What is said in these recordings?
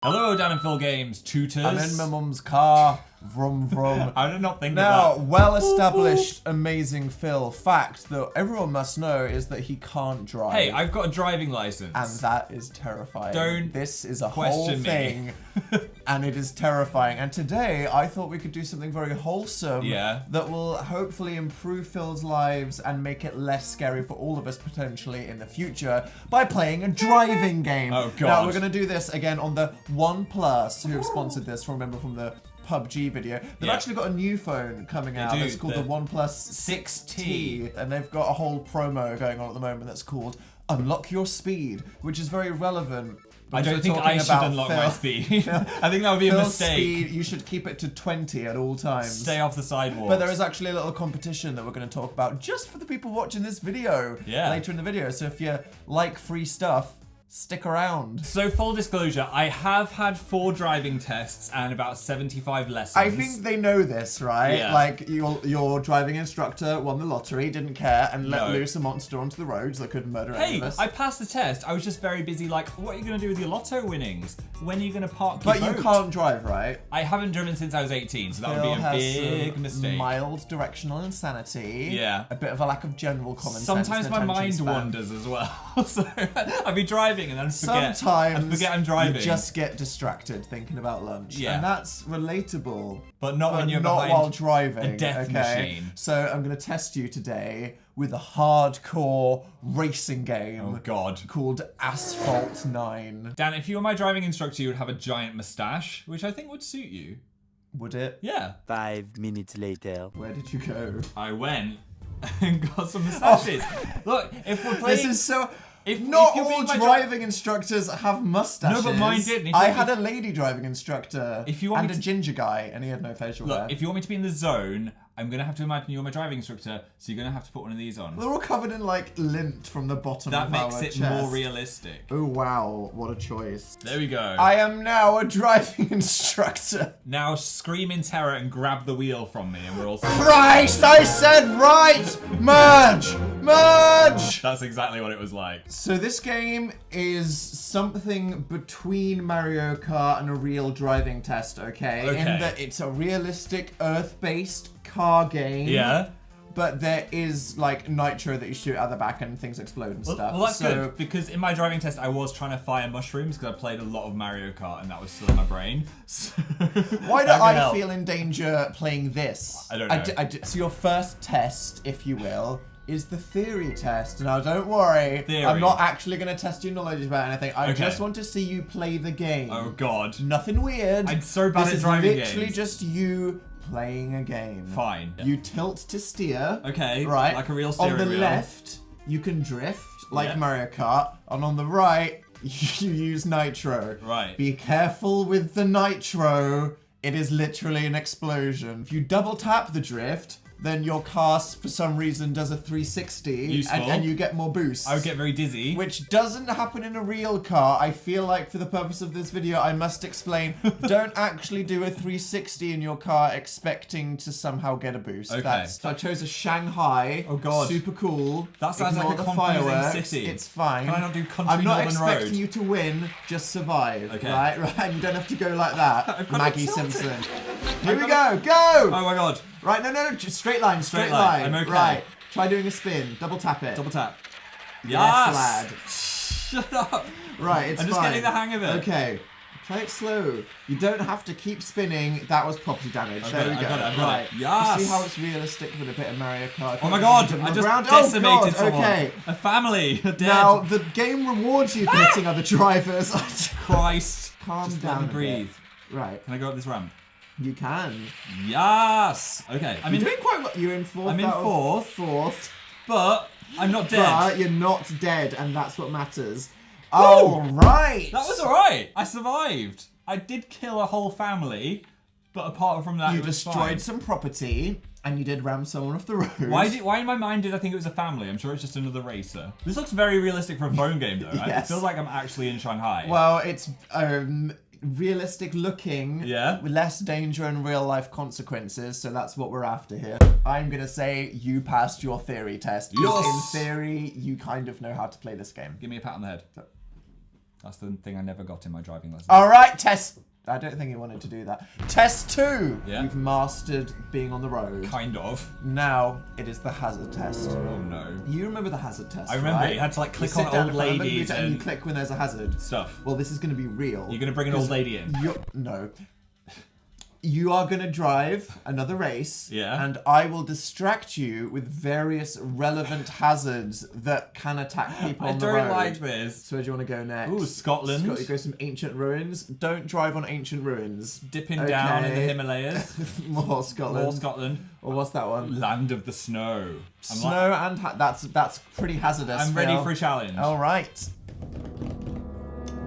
Hello, Dan and Phil Games tutors. I'm in my mum's car. Vroom vroom. I did not think Now, of that. well-established, amazing Phil fact that everyone must know is that he can't drive. Hey, I've got a driving license. And that is terrifying. Don't This is a whole question thing, and it is terrifying. And today, I thought we could do something very wholesome that will hopefully improve Phil's lives and make it less scary for all of us potentially in the future by playing a driving game. Oh, God. Now, we're going to do this again on the OnePlus, who have sponsored this, remember from the PUBG video. They've actually got a new phone coming out. It's called the OnePlus 6T, and they've got a whole promo going on at the moment that's called Unlock Your Speed, which is very relevant. I don't think I should unlock my speed. I think that would be a mistake. Speed, you should keep it to 20 at all times. Stay off the sidewalk. But there is actually a little competition that we're going to talk about just for the people watching this video later in the video. So if you like free stuff, stick around. So full disclosure, I have had 4 driving tests and about 75 lessons. I think they know this, right? Yeah. Like your driving instructor won the lottery, didn't care, and let loose a monster onto the roads that could murder any of us. I passed the test. I was just very busy like, what are you going to do with your lotto winnings? When are you going to park your boat? But you can't drive, right? I haven't driven since I was 18, so that Phil would be a has big some mistake. Mild directional insanity. Yeah. A bit of a lack of general common sense. Sometimes my mind wanders as well. So I'll be driving and then forget. Sometimes I forget I'm driving. You just get distracted thinking about lunch. Yeah. And that's relatable. But not when you're not behind while driving. a death machine. So I'm going to test you today with a hardcore racing game. Oh, God. Called Asphalt 9. Dan, if you were my driving instructor, you would have a giant moustache, which I think would suit you. Would it? Yeah. 5 minutes later. Where did you go? I went and got some moustaches. Look, if we're playing... This is so... If Not you're all being my driving instructors have mustaches. No, but mine didn't. I had a lady driving instructor If you want and me a to- ginger guy, and he had no facial hair. Look, if you want me to be in the zone, I'm going to have to imagine you're my driving instructor, so you're going to have to put one of these on. They're all covered in, like, lint from the bottom That of makes our it chest. more realistic. Oh, wow. What a choice. There we go. I am now a driving instructor. Now scream in terror and grab the wheel from me, and we're all... Christ, I said right! Merge! Merge! That's exactly what it was like. So this game is something between Mario Kart and a real driving test, okay? In that it's a realistic Earth-based car game. Yeah. But there is, like, nitro that you shoot out the back and things explode and stuff. Well, that's good, because in my driving test, I was trying to fire mushrooms because I played a lot of Mario Kart and that was still in my brain. So why do I feel in danger playing this? I don't know. So your first test, if you will, is the theory test. Now, don't worry. Theory. I'm not actually going to test your knowledge about anything. I just want to see you play the game. Oh, God. Nothing weird. I'm so bad this at driving This is literally games. just you playing a game. Fine. You tilt to steer. Okay. Right. Like a real steering wheel. On the left, you can drift, like Yeah. Mario Kart. And on the right, you use nitro. Right. Be careful with the nitro. It is literally an explosion. If you double tap the drift, then your car, for some reason, does a 360 and you get more boosts. I would get very dizzy. Which doesn't happen in a real car. I feel like for the purpose of this video, I must explain. Don't actually do a 360 in your car expecting to somehow get a boost. Okay. So I chose a Shanghai. Oh, God. Super cool. That sounds Ignore like a the confusing fireworks. city. It's fine. Can I not do Country I'm not Northern Road? expecting you to win, just survive. Okay. Right? You don't have to go like that. Maggie tilted. Simpson. Here we go. Go! Oh, my God. Right, no, just straight line, straight line. line. I'm okay. Right, try doing a spin. Double tap it. Double tap. Yes, Yes! lad. Shut up. Right, it's I'm just fine. getting the hang of it. Okay, play it slow. You don't have to keep spinning. That was property damage. I've There got we it, go. I've got Right. it. Yes. You see how it's realistic with a bit of Mario Kart? Oh my God, Jump I just around. decimated Oh God, someone. okay. A family, dead. Now, the game rewards you for hitting other drivers. Christ. Calm Just down let me a breathe. bit. Right, Can I go up this ramp? you can. Yes. Okay. I'm You're in, doing quite well. You're in fourth. I'm in out of fourth. Fourth. but I'm not dead. But you're not dead, and that's what matters. All right. That was alright. I survived. I did kill a whole family, but apart from that, You it was destroyed fine. some property, and you did ram someone off the road. Why in my mind did I think it was a family? I'm sure it's just another racer. This looks very realistic for a phone game, though. Yes. I feel like I'm actually in Shanghai. Well, it's realistic looking, Yeah. with less danger and real life consequences, so that's what we're after here. I'm gonna say you passed your theory test. 'Cause Yes. in theory, you kind of know how to play this game. Give me a pat on the head. That's the thing I never got in my driving lesson. All right, test. I don't think he wanted to do that. Test 2. Yeah. You've mastered being on the road. Kind of. Now it is the hazard test. Oh no. You remember the hazard test? I remember right? you had to like click You sit on down old in front of them, ladies and you and click when there's a hazard. stuff. Well, this is going to be real. You're gonna bring an old lady in. No. You are going to drive another race, Yeah. and I will distract you with various relevant hazards that can attack people I on the road. don't like this. So where do you want to go next? Ooh, Scotland. You go some ancient ruins. Don't drive on ancient ruins. Dipping down in the Okay. Himalayas. More Scotland. More Scotland. Or what's that one? Land of the snow. Snow and that's pretty hazardous. I'm ready Phil. for a challenge. All right.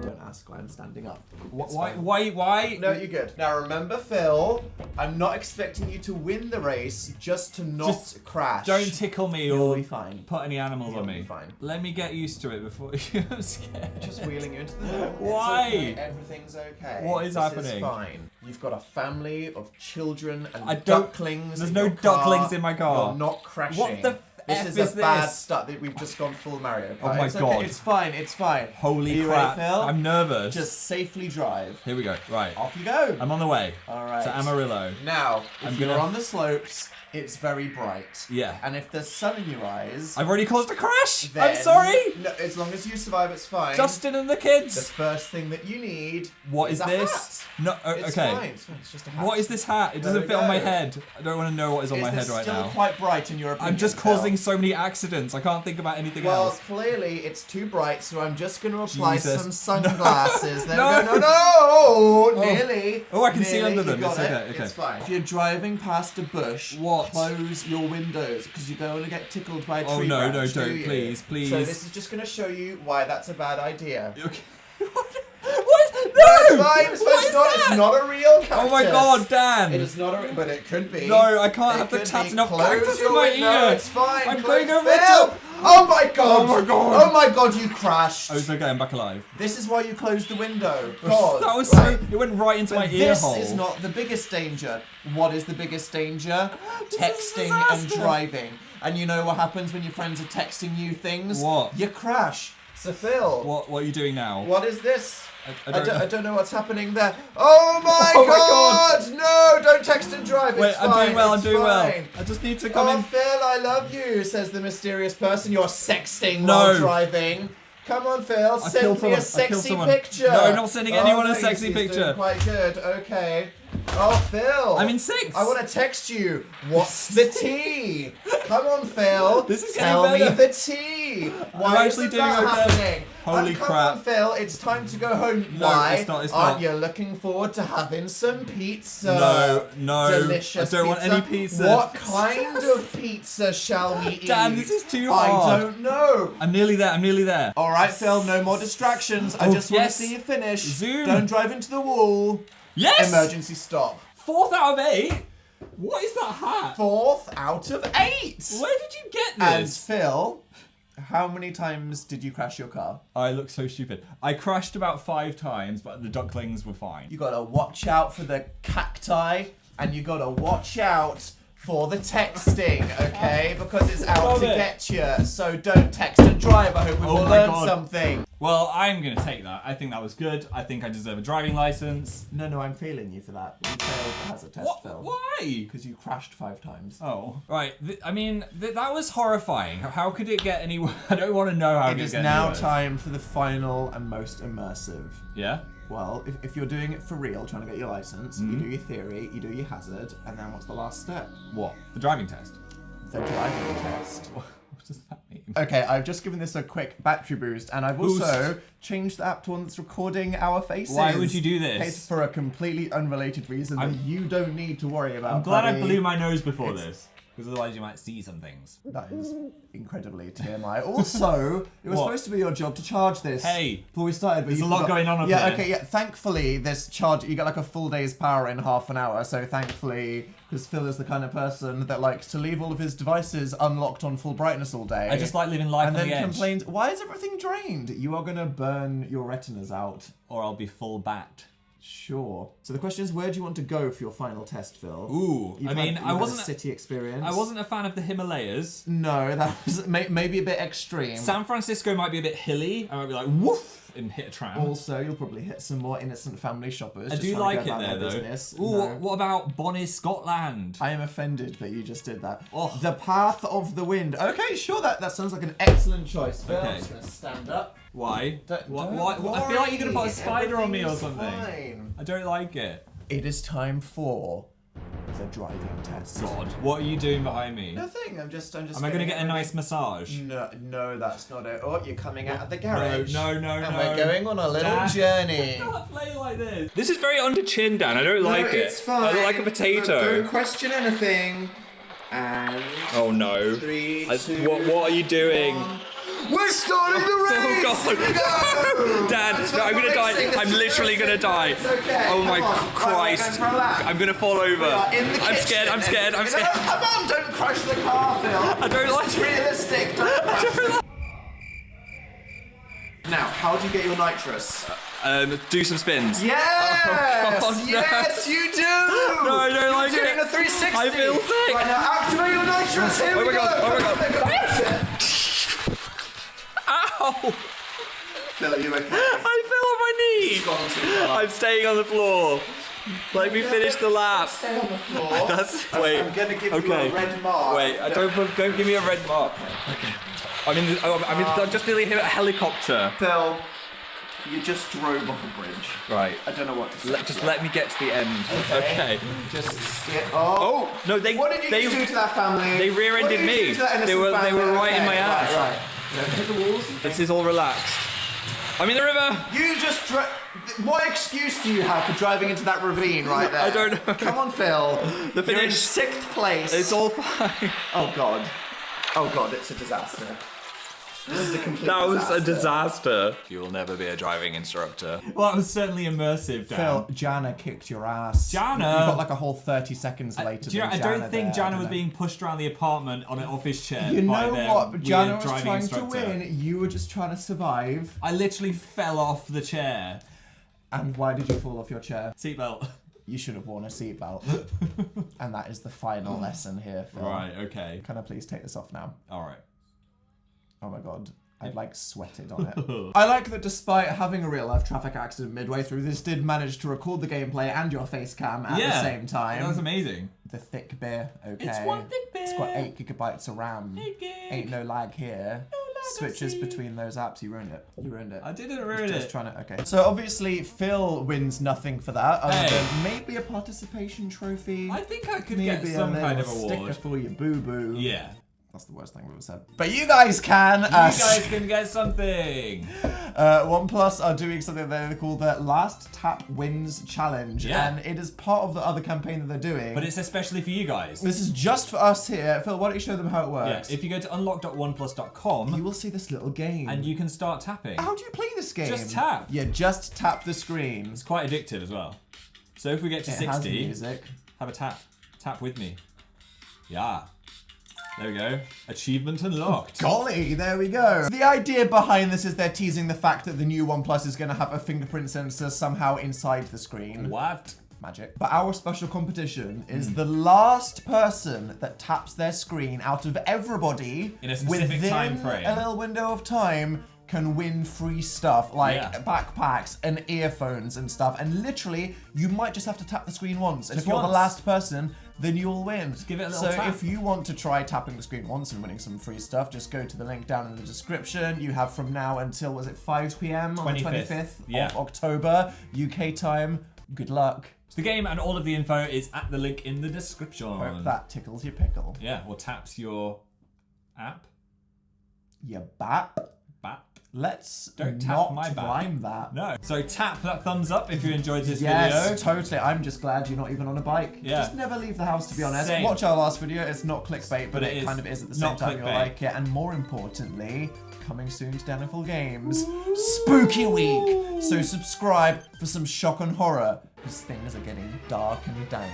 Don't ask why I'm standing up. It's fine. Why? No, you're good. Now remember, Phil, I'm not expecting you to win the race, just to not crash. Don't tickle me You'll or be fine. put any animals You'll on be me. fine. Let me get used to it before I'm scared. Just wheeling you into the middle. Why? It's okay. Everything's okay. What is this happening? Is fine. You've got a family of children and I don't- ducklings. there's in no your car. ducklings in my car. You're not crashing. What the This F is is a bad this? start. We've just gone full Mario Kart. Oh my It's God. Okay. It's fine. It's fine. Holy Are you crap. Ready, Phil? I'm nervous. Just safely drive. Here we go. Right. Off you go. I'm on the way. All right. To Amarillo. Now, if I'm you're gonna- on the slopes, it's very bright. Yeah. And if there's sun in your eyes, I've already caused a crash. then, I'm sorry. No, as long as you survive, it's fine. Justin and the The kids. first thing that you need What is is a this? hat. No. It's Okay. fine. It's fine. It's just a hat. What is this hat? It There doesn't we fit on my go. head. I don't want to know what is on my head this right still now. quite bright in your opinion? I'm just Phil? causing so many accidents. I can't think about anything Well, else. clearly it's too bright, so I'm just going to apply Jesus. some sunglasses. There No. we go. No, nearly. Oh, I can see Nearly. under You them. got It's it. okay, okay. It's fine. If you're driving past a bush, What? close your windows because you don't want to get tickled by a tree Oh, no, branch, no, do don't. you? Please, please. So this is just going to show you why that's a bad idea. Okay. What? No, No! it's fine. It's, fine. What is that? It's not a real cactus. Oh my God, Dan! It is not a, but it could be. No, I can't It have the could tatting be. of Close cactus in your my window. ear. It's fine. I'm Close going over Phil. the top. Oh my God! Oh my God. Oh my God! You crashed. Oh, it's okay. I'm back alive. This is why you closed the window. God, That was right. so. It went right into my But ear this hole. is not the biggest danger. What is the biggest danger? This is Texting a and disaster. driving. And you know what happens when your friends are texting you things? What? You crash. So Phil, What are you doing now? what is this? I don't know. I don't know what's happening there. Oh my Oh my God! No, don't text and drive. Wait, It's I'm fine. doing well. I'm It's doing well. fine. I just need to come Oh, in. Phil, I love you, says the mysterious person. You're sexting No. while driving. Come on, Phil, I send killed me a someone. I killed sexy someone. picture. No, I'm not sending anyone a he's- sexy he's picture. Doing quite good. Okay. Oh, Phil. I'm in 6. I want to text you. What's the tea? Come on, Phil. This is Tell getting me better. the tea. Why actually isn't doing that okay. happening? Holy Come crap. on, Phil. It's time to go home. No, Why? it's not, it's Aren't not. you looking forward to having some pizza? No, Delicious I don't want any pizza. What kind of pizza shall we eat? Dan, this is too I hard. don't know. I'm nearly there. I'm nearly there. All right, Phil. No more distractions. I Oh, just want to yes. see you finish. Zoom. Don't drive into the wall. Yes. Emergency stop. 4th out of 8. What is that hat? 4th out of 8. Where did you get And this? Phil, how many times did you crash your car? I look so stupid. I crashed about 5 times, but the ducklings were fine. You gotta watch out for the cacti, and you gotta watch out for the texting, okay? Because it's out Love to it. get you. So don't text and drive. I hope we've Oh all my learned God. something. Well, I'm gonna take that. I think that was good. I think I deserve a driving license. No, I'm failing you for that. You failed the hazard test, What? Phil. Why? Because you crashed 5 times. Oh, right. I mean, that was horrifying. How could it get any worse? I don't want to know how It it is get now any worse. time for the final and most immersive. Yeah? Well, if you're doing it for real, trying to get your license, you do your theory, you do your hazard, and then what's the last step? What? The driving test? The driving test. What does that mean? Okay, I've just given this a quick battery boost, and I've also changed the app to one that's recording our faces. Why would you do this? It's for a completely unrelated reason that you don't need to worry about. I'm glad I buddy. blew my nose before this. Because otherwise you might see some things. That is incredibly TMI. Also, it was What? supposed to be your job to charge this. Hey, before we started, but there's you a lot forgot- going on up Yeah, here. okay, yeah. Thankfully, this charge you get like a full day's power in half an hour. So thankfully, because Phil is the kind of person that likes to leave all of his devices unlocked on full brightness all day. I just like living life and on then the edge. complains, why is everything drained? You are gonna burn your retinas out. Or I'll be full bat. Sure. So the question is, where do you want to go for your final test, Phil? Ooh, You've I mean, had I a wasn't. city experience. I wasn't a fan of the Himalayas. No, that was maybe a bit extreme. San Francisco might be a bit hilly. I might be like, woof. and hit a tram. Also, you'll probably hit some more innocent family shoppers. I do like it there, though. Ooh, No. what about Bonnie, Scotland? I am offended that you just did that. Oh. The Path of the Wind. Okay, sure, that sounds like an excellent choice. Phil, Okay. I'm just gonna stand up. Why? Don't Why? I feel like you're gonna put a spider on me or Everything's something. fine. I don't like it. It is time for the driving test. God, what are you doing behind me? Nothing. I'm just. Am I gonna get a nice massage? No, that's not it. Oh, you're coming out of the garage. No. And we're going on a little Dad. journey. Can't play like this. This is very under chin, Dan. I don't like it. It's fine. I look like a potato. Don't question anything. And Oh no. 3, 2, What are you doing? 1. We're starting the race! Oh god! Dad, no, I'm gonna die. I'm literally gonna die. It's okay. Oh my Come on. Christ! Right, we're going for a lap. I'm gonna fall over. In the I'm kitchen. scared. I'm scared. I'm scared. No, come on, don't crush the car, Phil. I don't like It's it. realistic. Don't crush it. Now, how do you get your nitrous? Do some spins. Yes! Oh, no. Yes, you do! No, I don't like You're doing it. a 360. I feel sick. Right now, activate your nitrous. Here we my go. God, oh my God. Ow! Ow! Phil, are you okay? I fell on my knee. It's gone too far. I'm staying on the floor. Let me finish the lap. Stay on the floor. Wait. I'm gonna give Okay. you a red mark. Wait, don't give me a red mark. Okay. I just nearly hit a helicopter. Phil, you just drove off a bridge. Right. I don't know what to say. Just let me get to the end. Okay. Just skip. Oh. No, they. What did you they, do to that family? They rear-ended What did you me. do to that innocent They were family? right in my ass. Right. Hit the walls. This is all relaxed. I'm in the river. You just what excuse do you have for driving into that ravine right there? I don't know. Come on, Phil. The You're in finish. 6th place. It's all fine. Oh god. Oh god, it's a disaster. This is a complete That was disaster. a disaster. You will never be a driving instructor. Well, that was certainly immersive, Dan. Phil, Jana kicked your ass. Jana? You got like a whole 30 seconds later. Do you know, I than don't Jana think there, Jana was didn't being pushed around the apartment on an office chair You by know their what? weird Jana was driving trying instructor. to win. You were just trying to survive. I literally fell off the chair. And why did you fall off your chair? Seatbelt. You should have worn a seatbelt. And that is the final lesson here, Phil. Right, okay. Can I please take this off now? Alright. Oh my god. I've like sweated on it. I like that despite having a real life traffic accident midway through, this did manage to record the gameplay and your face cam at the same time. That was amazing. The thick beer, okay. It's one thick beer. It's got 8 gigabytes of RAM. 8 gig. Ain't no lag here. Switches between those apps, you ruined it. You ruined it. I didn't ruin Just it. trying to, okay. So obviously Phil wins nothing for that, other than maybe a participation trophy. I think I could maybe get some a kind of little award. sticker for your boo-boo. Yeah. That's the worst thing I've ever said. But you guys can. You guys can get something. OnePlus are doing something they call the Last Tap Wins Challenge. Yeah. And it is part of the other campaign that they're doing. But it's especially for you guys. This is just for us here. Phil, why don't you show them how it Yeah, works? if you go to unlock.oneplus.com, You will see this little game. and you can start tapping. How do you play this game? Just tap. Yeah, just tap the screen. It's quite addictive as well. So if we get to It 60, has music. have a tap. Tap with me. Yeah. There we go. Achievement unlocked. Golly, there we go. The idea behind this is they're teasing the fact that the new OnePlus is going to have a fingerprint sensor somehow inside the screen. What? Magic. But our special competition is the last person that taps their screen out of everybody In a specific within time frame. a little window of time can win free stuff like Yeah. backpacks and earphones and stuff. And literally, you might just have to tap the screen once. And Just if you're the once. last person, then you'll win. Just give it a little so tap. if you want to try tapping the screen once and winning some free stuff, just go to the link down in the description. You have from now until, was it 5 p.m. on the 25th Yeah. of October, UK time. Good luck. The game and all of the info is at the link in the description. Hope that tickles your pickle. Yeah, or taps your app. Your bap. Bap. Let's Don't tap not my bap. rhyme that. No. So tap that thumbs up if you enjoyed this Yes, video. totally. I'm just glad you're not even on a bike. Yeah. Just never leave the house, to be honest. Same. Watch our last video. It's not clickbait, but But it it is kind of is at the same not time. You'll clickbait. like it. And more importantly, coming soon to Dennerful Games. Spooky week! So subscribe for some shock and horror, because things are getting dark and dank.